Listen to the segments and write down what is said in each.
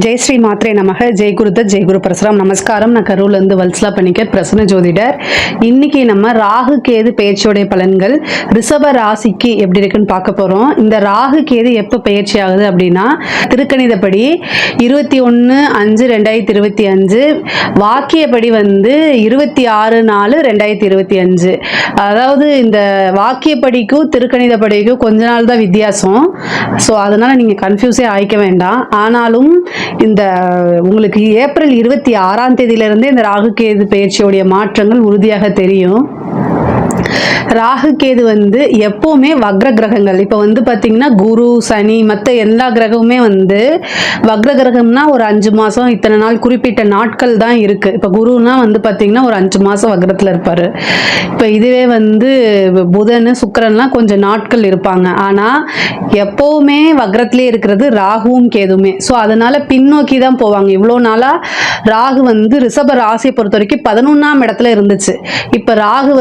ஜெய் ஸ்ரீ மாத்ரே நமக. ஜெய் குருதத், ஜெய் குரு பரசுராம். நமஸ்காரம். நான் கரூர்லேருந்து வல்சலா பணிக்கர், பிரசன்ன ஜோதிடர். இன்னைக்கு நம்ம ராகு கேது பயிற்சியோடைய பலன்கள் ரிஷப ராசிக்கு எப்படி இருக்குன்னு பார்க்க போறோம். இந்த ராகு கேது எப்போ பயிற்சி ஆகுது அப்படின்னா, திருக்கணிதப்படி 21/5/2025, வாக்கியப்படி 26/4/2025. அதாவது இந்த வாக்கியப்படிக்கும் திருக்கணிதப்படிக்கும் கொஞ்ச நாள் தான் வித்தியாசம். ஸோ அதனால நீங்க கன்ஃபியூஸே ஆயிக்க வேண்டாம். ஆனாலும் இந்த உங்களுக்கு ஏப்ரல் 26ஆம் தேதியிலிருந்தே இந்த ராகு கேது பயிற்சியோடைய மாற்றங்கள் உறுதியாக தெரியும். ராகு கேது எப்பவுமே வக்ர கிரகங்கள். இப்போ பார்த்தீங்கன்னா குரு, சனி, மற்ற எல்லா கிரகமுமே வக்ர கிரகம்னா ஒரு 5 மாதம் இத்தனை நாள் குறிப்பிட்ட நாட்கள் தான் இருக்கு. இப்போ குருனா பார்த்தீங்கன்னா ஒரு 5 மாதம் வக்ரத்தில் இருப்பார். இப்போ இதுவே புதன், சுக்கிரன்லாம் கொஞ்சம் நாட்கள் இருப்பாங்க. ஆனால் எப்பவுமே வக்ரத்திலே இருக்கிறது ராகுவும் கேதுமே. ஸோ அதனால பின்னோக்கி தான் போவாங்க. இவ்வளோ நாளாக ராகு ரிஷப ராசியை பொறுத்த வரைக்கும் 11ஆம் இடத்துல இருந்துச்சு. இப்போ ராகு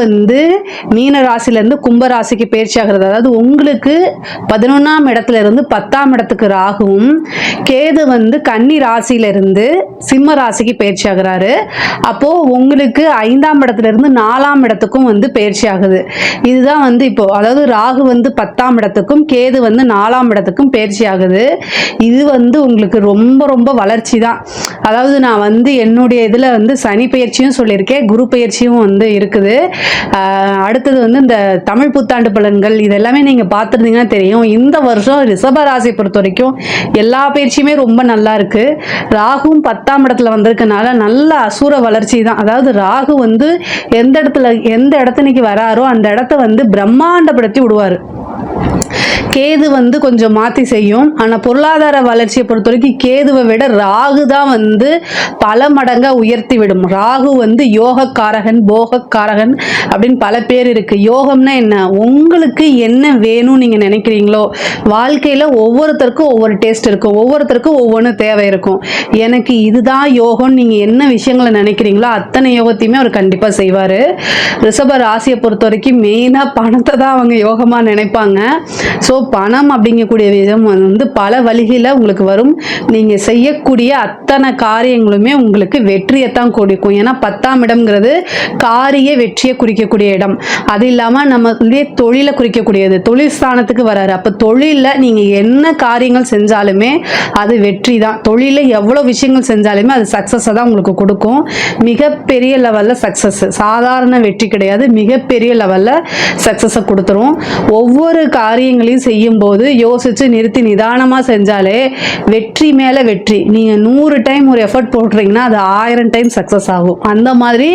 மீன ராசியிலிருந்து கும்ப ராசிக்கு பயிற்சி ஆகிறது. அதாவது உங்களுக்கு 11ஆம் இடத்துல இருந்து 10ஆம் இடத்துக்கு ராகுவும், கேது கன்னி ராசியிலிருந்து சிம்ம ராசிக்கு பயிற்சி ஆகிறாரு. அப்போ உங்களுக்கு 5ஆம் இடத்துல இருந்து 4ஆம் இடத்துக்கும் பயிற்சி ஆகுது. இதுதான் இப்போ அதாவது ராகு 10ஆம் இடத்துக்கும் கேது 4ஆம் இடத்துக்கும் பயிற்சி ஆகுது. இது உங்களுக்கு ரொம்ப ரொம்ப வளர்ச்சி தான். அதாவது நான் என்னுடைய இதுல சனி பயிற்சியும் சொல்லியிருக்கேன், குரு பயிற்சியும் இருக்குது. அடுத்தது இந்த தமிழ் புத்தாண்டு பலன்கள் இதெல்லாமே நீங்க பார்த்துருந்தீங்கன்னா தெரியும். இந்த வருஷம் ரிஷப ராசியை பொறுத்த வரைக்கும் எல்லா பயிற்சியுமே ரொம்ப நல்லா இருக்கு. ராகுவும் 10ஆம் இடத்துல வந்திருக்கனால நல்ல அசுர வளர்ச்சி தான். அதாவது ராகு எந்த இடத்துக்கு வராரோ அந்த இடத்த பிரம்மாண்டப்படுத்தி விடுவாரு. கேது கொஞ்சம் மாற்றி செய்யும். ஆனால் பொருளாதார வளர்ச்சியை பொறுத்த வரைக்கும் கேதுவை விட ராகு தான் பல மடங்காக உயர்த்தி விடும். ராகு யோகக்காரகன், போகக்காரகன் அப்படின்னு பல பேர் இருக்கு. யோகம்னா என்ன? உங்களுக்கு என்ன வேணும்னு நீங்கள் நினைக்கிறீங்களோ, வாழ்க்கையில் ஒவ்வொருத்தருக்கும் ஒவ்வொரு டேஸ்ட் இருக்கும், ஒவ்வொருத்தருக்கும் ஒவ்வொன்று தேவை இருக்கும். எனக்கு இதுதான் யோகம்னு நீங்கள் என்ன விஷயங்களை நினைக்கிறீங்களோ அத்தனை யோகத்தையுமே அவர் கண்டிப்பாக செய்வார். ரிஷப ராசியை பொறுத்த வரைக்கும் மெயினாக பணத்தை தான் அவங்க யோகமாக நினைப்பாங்க. ஸோ பணம் அப்படிங்கக்கூடிய விதம் பல வழிகளில் உங்களுக்கு வரும். நீங்கள் செய்யக்கூடிய அத்தனை காரியங்களுமே உங்களுக்கு வெற்றியைத்தான் கொடுக்கும். ஏன்னா 10ஆம் இடம்ங்கிறது காரிய வெற்றியை குறிக்கக்கூடிய இடம். அது இல்லாமல் நம்ம தொழிலை குறிக்கக்கூடியது. தொழில் ஸ்தானத்துக்கு வராரு. அப்போ தொழிலில் நீங்கள் என்ன காரியங்கள் செஞ்சாலுமே அது வெற்றி தான். தொழிலில் எவ்வளோ விஷயங்கள் செஞ்சாலுமே அது சக்ஸஸை தான் உங்களுக்கு கொடுக்கும். மிகப்பெரிய லெவலில் சக்ஸஸ், சாதாரண வெற்றி கிடையாது, மிகப்பெரிய லெவலில் சக்ஸஸை கொடுத்துரும். ஒவ்வொரு காரியங்களையும் செய்யும் போது யோசிச்சு நிறுத்தி நிதானமா செஞ்சாலே வெற்றி மேல வெற்றி. நீங்க 100 டைம் ஒரு எஃபர்ட் போடுறீங்கன்னா அது 1000 டைம் சக்சஸ் ஆகும். அந்த மாதிரி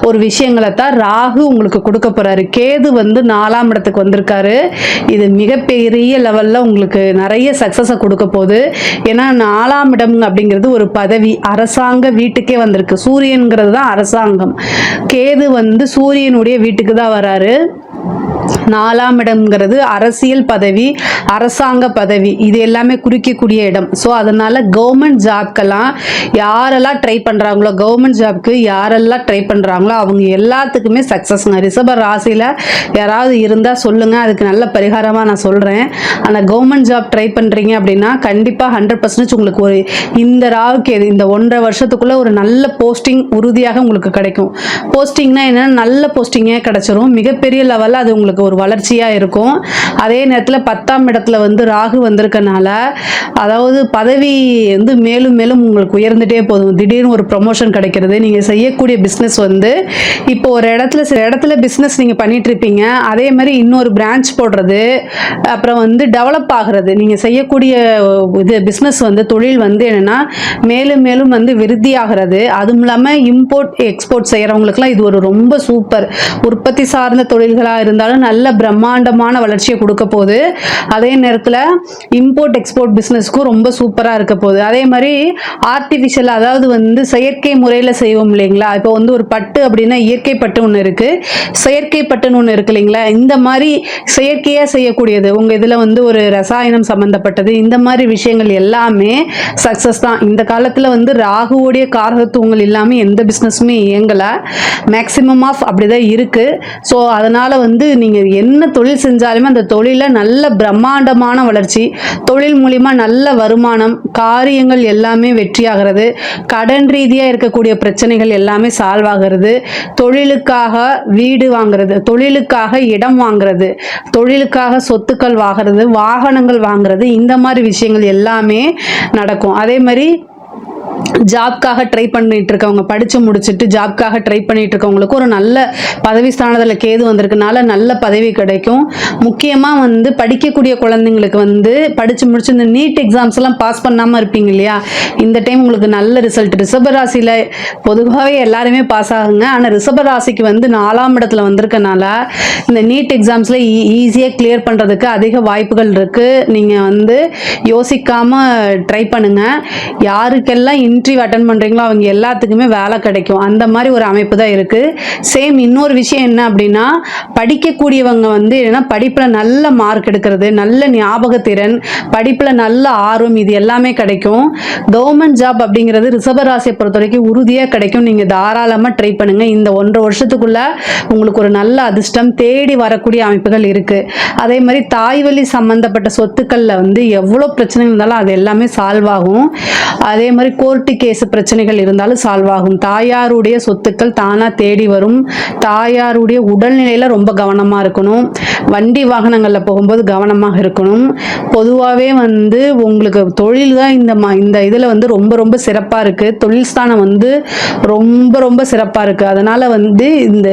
ஒரு விஷயங்களை தான் ராகு உங்களுக்கு கொடுக்க போறாரு. கேது 4ஆம் இடத்துக்கு வந்திருக்காரு. இது மிகப்பெரிய லெவல்ல உங்களுக்கு நிறைய சக்சஸை கொடுக்க போகுது. ஏன்னா 4ஆம் இடம் அப்படிங்கிறது ஒரு பதவி, அரசாங்க வீட்டுக்கே வந்திருக்கு. சூரியன்கிறது தான் அரசாங்கம். கேது சூரியனுடைய வீட்டுக்கு தான் வராரு. 4ஆம் இடம்ங்கிறது அரசியல் பதவி, அரசாங்க பதவி, இது எல்லாமே குறிக்கக்கூடிய இடம். ஸோ அதனால கவர்மெண்ட் ஜாப்க்கெல்லாம் யாரெல்லாம் ட்ரை பண்ணுறாங்களோ, கவர்மெண்ட் ஜாப்க்கு யாரெல்லாம் ட்ரை பண்ணுறாங்களோ அவங்க எல்லாத்துக்குமே சக்ஸஸ்ங்க. ரிஷப ராசியில் யாராவது இருந்தால் சொல்லுங்கள், அதுக்கு நல்ல பரிகாரமாக நான் சொல்கிறேன். ஆனால் கவர்மெண்ட் ஜாப் ட்ரை பண்ணுறீங்க அப்படின்னா கண்டிப்பாக 100% உங்களுக்கு ஒரு இந்த ராவுக்கு இந்த 1.5 வருஷத்துக்குள்ளே ஒரு நல்ல போஸ்டிங் உறுதியாக உங்களுக்கு கிடைக்கும். போஸ்டிங்னா என்னென்னா நல்ல போஸ்டிங்கே கிடைச்சிரும். மிகப்பெரிய லெவலில் அது உங்களுக்கு ஒரு வளர்ச்சியாக இருக்கும். அதே நேரத்தில் 10ஆம் இடத்துல ராகு வந்திருக்கனால அதாவது பதவி மேலும் மேலும் உங்களுக்கு உயர்ந்துட்டே போதும். திடீர்னு ஒரு ப்ரொமோஷன் கிடைக்கிறது. நீங்கள் செய்யக்கூடிய பிஸ்னஸ் இப்போ ஒரு இடத்துல பிஸ்னஸ் நீங்கள் பண்ணிட்டு இருப்பீங்க, அதே மாதிரி இன்னொரு பிரான்ச் போடுறது, அப்புறம் டெவலப் ஆகிறது. நீங்கள் செய்யக்கூடிய இது பிஸ்னஸ் தொழில் என்னன்னா மேலும் மேலும் விருத்தி ஆகிறது. அதுவும் இல்லாமல் இம்போர்ட் எக்ஸ்போர்ட் செய்கிறவங்களுக்குலாம் இது ஒரு ரொம்ப சூப்பர். உற்பத்தி சார்ந்த தொழில்களாக இருந்தாலும் நல்ல பிரம்மாண்டமான வளர்ச்சியை கொடுக்க போகுது. அதே நேரத்தில் இம்போர்ட் எக்ஸ்போர்ட் பிஸ்னஸ்க்கும் ரொம்ப சூப்பராக இருக்க போகுது. அதே மாதிரி ஆர்டிஃபிஷியல், அதாவது செயற்கை முறையில் செய்வோம் இல்லைங்களா. இப்போ ஒரு பட்டு அப்படின்னா இயற்கை பட்டு ஒன்று இருக்கு, செயற்கை பட்டுன்னு ஒன்று இருக்கு இல்லைங்களா. இந்த மாதிரி செயற்கையாக செய்யக்கூடியது உங்கள் இதில் ஒரு ரசாயனம் சம்மந்தப்பட்டது, இந்த மாதிரி விஷயங்கள் எல்லாமே சக்ஸஸ் தான். இந்த காலத்தில் ராகுவோடைய காரகத்துவங்கள் இல்லாமல் எந்த பிஸ்னஸுமே இயங்கலை. மேக்சிமம் ஆஃப் அப்படிதான் இருக்கு. ஸோ அதனால நீங்கள் என்ன தொழில் செஞ்சாலுமே அந்த தொழிலில் நல்ல பிரம்மாண்டமான வளர்ச்சி, தொழில் மூலிமா நல்ல வருமானம், காரியங்கள் எல்லாமே வெற்றியாகிறது, கடன் ரீதியாக இருக்கக்கூடிய பிரச்சனைகள் எல்லாமே சால்வ் ஆகிறது, தொழிலுக்காக வீடு வாங்குறது, தொழிலுக்காக இடம் வாங்குறது, தொழிலுக்காக சொத்துக்கள் வாங்குறது, வாகனங்கள் வாங்குறது, இந்த மாதிரி விஷயங்கள் எல்லாமே நடக்கும். அதே மாதிரி ஜாப்காக ட்ரை பண்ணிட்டு இருக்கவங்க, படித்து முடிச்சுட்டு ஜாப்காக ட்ரை பண்ணிட்டு இருக்கவங்களுக்கு ஒரு நல்ல பதவி ஸ்தானத்தில் கேது வந்திருக்கனால நல்ல பதவி கிடைக்கும். முக்கியமாக வந்து படிக்கக்கூடிய குழந்தைங்களுக்கு வந்து படித்து முடிச்சு இந்த நீட் எக்ஸாம்ஸ் எல்லாம் பாஸ் பண்ணாமல் இருப்பீங்க இல்லையா, இந்த டைம் உங்களுக்கு நல்ல ரிசல்ட். ரிஷபராசியில் பொதுவாகவே எல்லாருமே பாஸ் ஆகுங்க. ஆனால் ரிஷபராசிக்கு வந்து 4ஆம் இடத்துல வந்திருக்கனால இந்த நீட் எக்ஸாம்ஸில் ஈஸியாக கிளியர் பண்ணுறதுக்கு அதிக வாய்ப்புகள் இருக்குது. நீங்கள் வந்து யோசிக்காமல் ட்ரை பண்ணுங்கள். யாருக்கெல்லாம் இன்டர்வியூ அட்டன் பண்ணுறீங்களோ அவங்க எல்லாத்துக்குமே வேலை கிடைக்கும். அந்த மாதிரி ஒரு அமைப்பு தான் இருக்குது. சேம் இன்னொரு விஷயம் என்ன அப்படின்னா, படிக்கக்கூடியவங்க வந்து என்னன்னா படிப்பில் நல்ல மார்க் எடுக்கிறது, நல்ல ஞாபகத்திறன், படிப்பில் நல்ல ஆர்வம், இது எல்லாமே கிடைக்கும். கவர்மெண்ட் ஜாப் அப்படிங்கிறது ரிஷபராசியை பொறுத்த வரைக்கும் உறுதியாக கிடைக்கும். நீங்கள் தாராளமாக ட்ரை பண்ணுங்கள். இந்த 1.5 வருஷத்துக்குள்ள உங்களுக்கு ஒரு நல்ல அதிர்ஷ்டம் தேடி வரக்கூடிய அமைப்புகள் இருக்குது. அதே மாதிரி தாய் வழி சம்மந்தப்பட்ட சொத்துக்களில் வந்து எவ்வளோ பிரச்சனை இருந்தாலும் அது எல்லாமே சால்வ் ஆகும். அதே மாதிரி கோர்ட்டு கேஸ் பிரச்சனைகள் இருந்தாலும் சால்வ் ஆகும். தாயாருடைய சொத்துக்கள் தானாக தேடி வரும். தாயாருடைய உடல்நிலையில் ரொம்ப கவனமாக இருக்கணும். வண்டி வாகனங்களில் போகும்போது கவனமாக இருக்கணும். பொதுவாகவே வந்து உங்களுக்கு தொழில் தான் இந்த இதில் வந்து ரொம்ப ரொம்ப சிறப்பாக இருக்குது. தொழில் ஸ்தானம் வந்து ரொம்ப ரொம்ப சிறப்பாக இருக்குது. அதனால் வந்து இந்த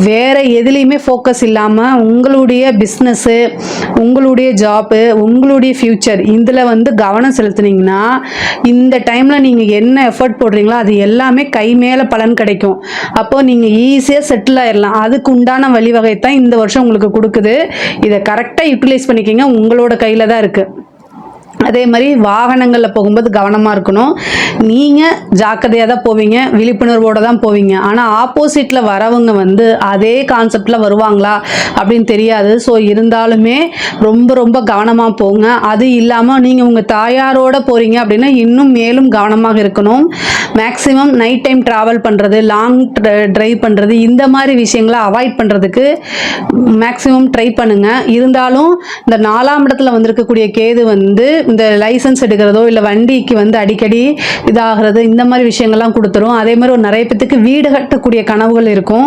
வேறு எதுலேயுமே ஃபோக்கஸ் இல்லாமல் உங்களுடைய பிஸ்னஸ்ஸு, உங்களுடைய ஜாப்பு, உங்களுடைய ஃப்யூச்சர் இதில் வந்து கவனம் செலுத்துனீங்கன்னா இந்த டைமில் நீங்கள் என்ன எஃபர்ட் போடுறீங்களோ அது எல்லாமே கை மேலே பலன் கிடைக்கும். அப்போ நீங்கள் ஈஸியாக செட்டில் ஆயிடலாம். அதுக்கு உண்டான வழிவகை தான் இந்த வருஷம் உங்களுக்கு கொடுக்குது. இதை கரெக்டாக யூட்டிலைஸ் பண்ணிக்கிங்க. உங்களோட கையில் தான் இருக்குது. அதே மாதிரி வாகனங்களில் போகும்போது கவனமாக இருக்கணும். நீங்கள் ஜாக்கிரதையாக தான் போவீங்க, விழிப்புணர்வோடு தான் போவீங்க. ஆனால் ஆப்போசிட்டில் வரவங்க வந்து அதே கான்செப்டில் வருவாங்களா அப்படின்னு தெரியாது. ஸோ இருந்தாலுமே ரொம்ப ரொம்ப கவனமாக போங்க. அது இல்லாமல் நீங்கள் உங்கள் தாயாரோடு போகிறீங்க அப்படின்னா இன்னும் மேலும் கவனமாக இருக்கணும். மேக்ஸிமம் நைட் டைம் ட்ராவல் பண்ணுறது, லாங் ட்ரைவ் பண்ணுறது, இந்த மாதிரி விஷயங்களை அவாய்ட் பண்ணுறதுக்கு மேக்ஸிமம் ட்ரை பண்ணுங்கள். இருந்தாலும் இந்த 4ஆம் இடத்துல வந்திருக்கக்கூடிய கேது வந்து இந்த லைசன்ஸ் எடுக்கிறதோ இல்லை வண்டிக்கு வந்து அடிக்கடி இதாகிறது, இந்த மாதிரி விஷயங்கள்லாம் கொடுத்துரும். அதே மாதிரி ஒரு நிறைய பேத்துக்கு வீடு கட்டக்கூடிய கனவுகள் இருக்கும்,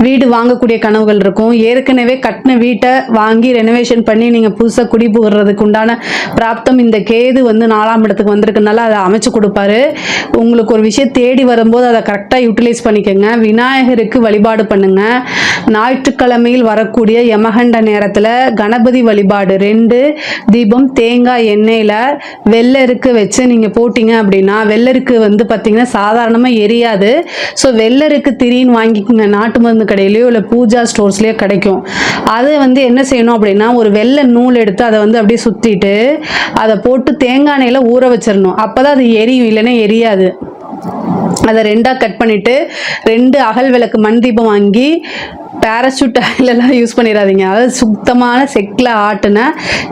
வீடு வாங்கக்கூடிய கனவுகள் இருக்கும். ஏற்கனவே கட்டின வீட்டை வாங்கி ரெனோவேஷன் பண்ணி நீங்கள் புதுசாக குடி புகிறதுக்கு உண்டான பிராப்தம் இந்த கேது வந்து 4ஆம் இடத்துக்கு வந்திருக்கனால அதை அமைச்சு கொடுப்பாரு. உங்களுக்கு ஒரு விஷயம் தேடி வரும்போது அதை கரெக்டாக யூட்டிலைஸ் பண்ணிக்கோங்க. விநாயகருக்கு வழிபாடு பண்ணுங்க. ஞாயிற்றுக்கிழமையில் வரக்கூடிய யமகண்ட நேரத்தில் கணபதி வழிபாடு 2 தீபம் தேங்காய் எண்ணெயில் வெள்ளருக்கு வச்சு நீங்கள் போட்டிங்க அப்படின்னா, வெள்ளருக்கு வந்து பார்த்தீங்கன்னா சாதாரணமாக எரியாது. ஸோ வெள்ளருக்கு திரின்னு வாங்கிக்கோங்க. நாட்டு மருந்து கடையிலையோ இல்லை பூஜா ஸ்டோர்ஸ்லேயோ கிடைக்கும். அது வந்து என்ன செய்யணும் அப்படின்னா, ஒரு வெள்ளை நூல் எடுத்து அதை வந்து அப்படியே சுற்றிட்டு அதை போட்டு தேங்காய் எண்ணெயில் ஊற வச்சிடணும். அப்போ தான் அது எரியும், இல்லைன்னா எரியாது. அதை 2ஆக கட் பண்ணிவிட்டு 2 அகல் விளக்கு மண் தீபம் வாங்கி, பேராசூட் ஆயிலெல்லாம் யூஸ் பண்ணிடாதீங்க. அதாவது சுத்தமான செக்கில் ஆட்டின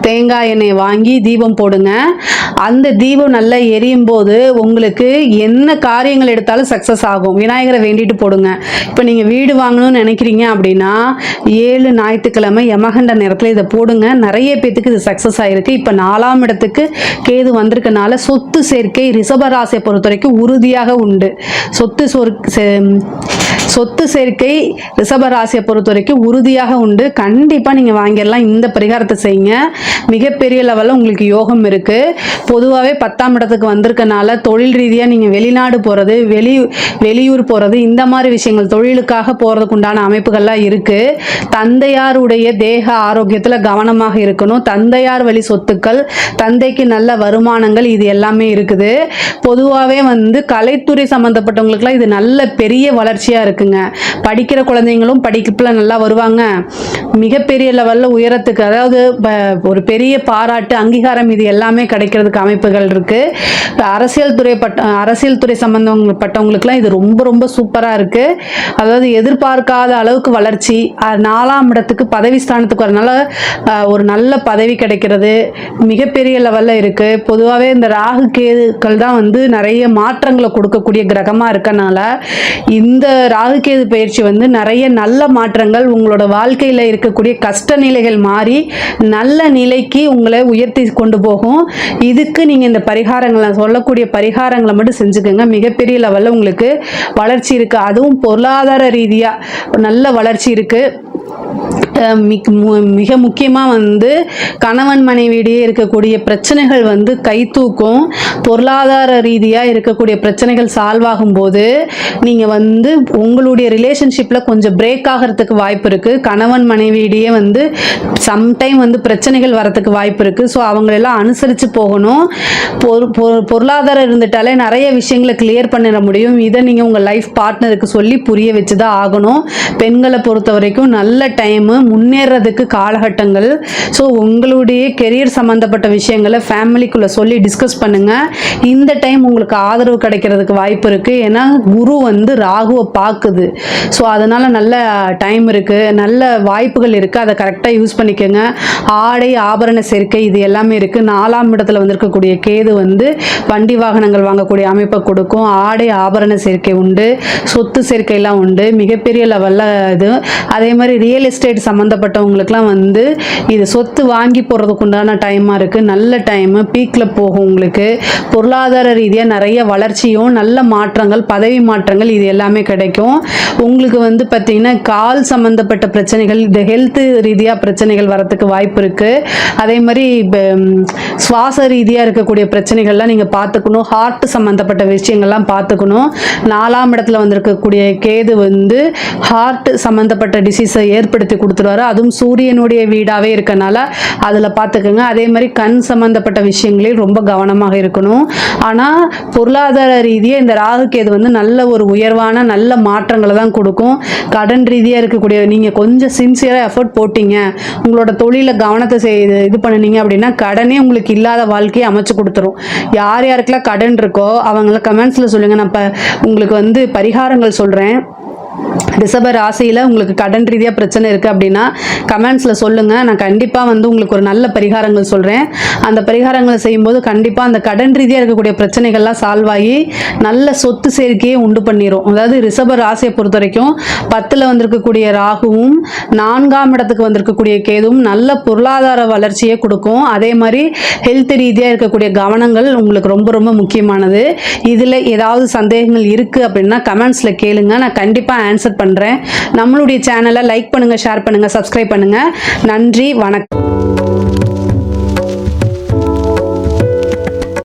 தேங்காய் எண்ணெயை வாங்கி தீபம் போடுங்க. அந்த தீபம் நல்லா எரியும் போது உங்களுக்கு என்ன காரியங்கள் எடுத்தாலும் சக்ஸஸ் ஆகும். விநாயகரை வேண்டிட்டு போடுங்க. இப்போ நீங்கள் வீடு வாங்கணும்னு நினைக்கிறீங்க அப்படின்னா 7 ஞாயிற்றுக்கிழமை யமகண்ட நேரத்தில் இதை போடுங்க. நிறைய பேத்துக்கு இது சக்ஸஸ் ஆகிருக்கு. இப்போ 4ஆம் இடத்துக்கு கேது வந்திருக்கனால சொத்து சேர்க்கை ரிஷபராசியை பொறுத்த வரைக்கும் உறுதியாக உண்டு. சொத்து சேர்க்கை ரிஷபராசியை பொறுத்த வரைக்கும் உறுதியாக உண்டு. கண்டிப்பாக நீங்கள் வாங்கிடலாம். இந்த பரிகாரத்தை செய்யுங்க. மிகப்பெரிய லெவலில் உங்களுக்கு யோகம் இருக்குது. பொதுவாகவே 10ஆம் இடத்துக்கு வந்திருக்கனால தொழில் ரீதியாக நீங்கள் வெளிநாடு போகிறது, வெளியூர் போகிறது, இந்த மாதிரி விஷயங்கள் தொழிலுக்காக போகிறதுக்கு உண்டான அமைப்புகள்லாம் இருக்குது. தந்தையாருடைய தேக ஆரோக்கியத்தில் கவனமாக இருக்கணும். தந்தையார் வழி சொத்துக்கள், தந்தைக்கு நல்ல வருமானங்கள், இது எல்லாமே இருக்குது. பொதுவாகவே வந்து கலைத்துறை சம்மந்தப்பட்டவங்களுக்குலாம் இது நல்ல பெரிய வளர்ச்சியாக இருக்குங்க. படிக்கிற குழந்தைங்களும் படிப்பில் நல்லா வருவாங்க. மிகப்பெரிய லெவலில் உயரத்துக்கு, அதாவது ஒரு பெரிய பாராட்டு, அங்கீகாரம், இது எல்லாமே கிடைக்கிறதுக்கு அமைப்புகள் இருக்குது. அரசியல் துறை சம்பந்தப்பட்டவங்களுக்குலாம் இது ரொம்ப ரொம்ப சூப்பராக இருக்குது. அதாவது எதிர்பார்க்காத அளவுக்கு வளர்ச்சி. 4ஆம் இடத்துக்கு பதவி ஸ்தானத்துக்கு வரனால ஒரு நல்ல பதவி கிடைக்கிறது மிகப்பெரிய லெவலில் இருக்குது. பொதுவாகவே இந்த ராகு கேதுக்கள் தான் வந்து நிறைய மாற்றங்களை கொடுக்கக்கூடிய கிரகமாக இருக்கனால இந்த ராகுகேது பயிற்சி வந்து நிறைய நல்ல மாற்றங்கள், உங்களோட வாழ்க்கையில் இருக்கக்கூடிய கஷ்ட நிலைகள் மாறி நல்ல நிலைக்கு உங்களை உயர்த்தி கொண்டு போகும். இதுக்கு நீங்கள் இந்த பரிகாரங்களை சொல்லக்கூடிய பரிகாரங்களை மட்டும் செஞ்சுக்கோங்க. மிகப்பெரிய லெவலில் உங்களுக்கு வளர்ச்சி இருக்குது. அதுவும் பொருளாதார ரீதியாக நல்ல வளர்ச்சி இருக்குது. மிக முக்கியமாக வந்து கணவன் மனைவியிடையே இருக்கக்கூடிய பிரச்சனைகள் வந்து கை தூக்கும். பொருளாதார ரீதியாக இருக்கக்கூடிய பிரச்சனைகள் சால்வ் ஆகும்போது நீங்கள் வந்து உங்களுடைய ரிலேஷன்ஷிப்பில் கொஞ்சம் பிரேக் ஆகிறதுக்கு வாய்ப்பு இருக்குது. கணவன் மனைவியிடையே வந்து சம்டைம் வந்து பிரச்சனைகள் வரத்துக்கு வாய்ப்பு இருக்குது. ஸோ அவங்களெல்லாம் அனுசரித்து போகணும். பொருளாதாரம் இருந்துட்டாலே நிறைய விஷயங்களை கிளியர் பண்ணிட முடியும். இதை நீங்கள் உங்கள் லைஃப் பார்ட்னருக்கு சொல்லி புரிய வச்சு தான் ஆகணும். பெண்களை பொறுத்த வரைக்கும் நல்ல டைமு, முன்னேறதுக்கு காலகட்டங்கள். ஸோ உங்களுடைய கெரியர் சம்மந்தப்பட்ட விஷயங்களை ஃபேமிலிக்குள்ளே சொல்லி டிஸ்கஸ் பண்ணுங்கள். இந்த டைம் உங்களுக்கு ஆதரவு கிடைக்கிறதுக்கு வாய்ப்பு இருக்குது. ஏன்னா குரு வந்து ராகுவை பார்க்குது. ஸோ அதனால் நல்ல டைம் இருக்குது, நல்ல வாய்ப்புகள் இருக்குது. அதை கரெக்டாக யூஸ் பண்ணிக்கோங்க. ஆடை ஆபரண சேர்க்கை இது எல்லாமே இருக்குது. 4ஆம் இடத்துல வந்திருக்கக்கூடிய கேது வந்து வண்டி வாகனங்கள் வாங்கக்கூடிய அமைப்பை கொடுக்கும். ஆடை ஆபரண சேர்க்கை உண்டு, சொத்து சேர்க்கையெல்லாம் உண்டு, மிகப்பெரிய லெவலில் இது. அதே மாதிரி ரியல் எஸ்டேட் சம்மந்தப்பட்டவங்களுக்குலாம் வந்து இது சொத்து வாங்கி போகிறதுக்கு உண்டான டைமாக இருக்குது. நல்ல டைமு, பீக்கில் போகும். உங்களுக்கு பொருளாதார ரீதியாக நிறைய வளர்ச்சியும் நல்ல மாற்றங்கள், பதவி மாற்றங்கள் இது எல்லாமே கிடைக்கும். உங்களுக்கு வந்து பார்த்திங்கன்னா கால் சம்மந்தப்பட்ட பிரச்சனைகள், இந்த ஹெல்த் ரீதியாக பிரச்சனைகள் வரத்துக்கு வாய்ப்பு இருக்குது. அதே மாதிரி சுவாச ரீதியாக இருக்கக்கூடிய பிரச்சனைகள்லாம் நீங்கள் பார்த்துக்கணும். ஹார்ட் சம்மந்தப்பட்ட விஷயங்கள்லாம் பார்த்துக்கணும். 4ஆம் இடத்துல வந்திருக்கக்கூடிய கேது வந்து ஹார்ட் சம்மந்தப்பட்ட டிசீஸை ஏற்படுத்தி கொடுத்துருவாரு. அதுவும் சூரியனுடைய வீடாகவே இருக்கனால அதில் பார்த்துக்கோங்க. அதே மாதிரி கண் சம்மந்தப்பட்ட விஷயங்களில் ரொம்ப கவனமாக இருக்கணும். ஆனால் பொருளாதார ரீதியாக இந்த ராகுகேது வந்து நல்ல ஒரு உயர்வான நல்ல மாற்றங்களை தான் கொடுக்கும். கடன் ரீதியாக இருக்கக்கூடிய நீங்கள் கொஞ்சம் சின்சியராக எஃபர்ட் போட்டிங்க, உங்களோட தொழிலை கவனத்தை இது பண்ணினீங்க அப்படின்னா கடனே உங்களுக்கு இல்லாத வாழ்க்கையை அமைச்சு கொடுத்துரும். யார் யாருக்கெல்லாம் கடன் இருக்கோ அவங்கள கமெண்ட்ஸில் சொல்லுங்கள். நான் இப்போ உங்களுக்கு வந்து பரிகாரங்கள் சொல்கிறேன். ரிஷப ராசியில் உங்களுக்கு கடன் ரீதியாக பிரச்சனை இருக்குது அப்படின்னா கமெண்ட்ஸில் சொல்லுங்கள். நான் கண்டிப்பாக வந்து உங்களுக்கு ஒரு நல்ல பரிகாரங்கள் சொல்கிறேன். அந்த பரிகாரங்களை செய்யும்போது கண்டிப்பாக அந்த கடன் ரீதியாக இருக்கக்கூடிய பிரச்சனைகள்லாம் சால்வ் ஆகி நல்ல சொத்து சேர்க்கையை உண்டு பண்ணிடும். அதாவது ரிஷப ராசியை பொறுத்த வரைக்கும் 10ல் வந்திருக்கக்கூடிய ராகுவும் 4ஆம் இடத்துக்கு வந்திருக்கக்கூடிய கேதுவும் நல்ல பொருளாதார வளர்ச்சியை கொடுக்கும். அதே மாதிரி ஹெல்த் ரீதியாக இருக்கக்கூடிய கவனங்கள் உங்களுக்கு ரொம்ப ரொம்ப முக்கியமானது. இதில் ஏதாவது சந்தேகங்கள் இருக்குது அப்படின்னா கமெண்ட்ஸில் கேளுங்க. நான் கண்டிப்பாக ஆன்சர் பண்ணுறேன். நம்மளுடைய சேனலை லைக் பண்ணுங்கள், ஷேர் பண்ணுங்கள், சப்ஸ்கிரைப் பண்ணுங்கள். நன்றி, வணக்கம்.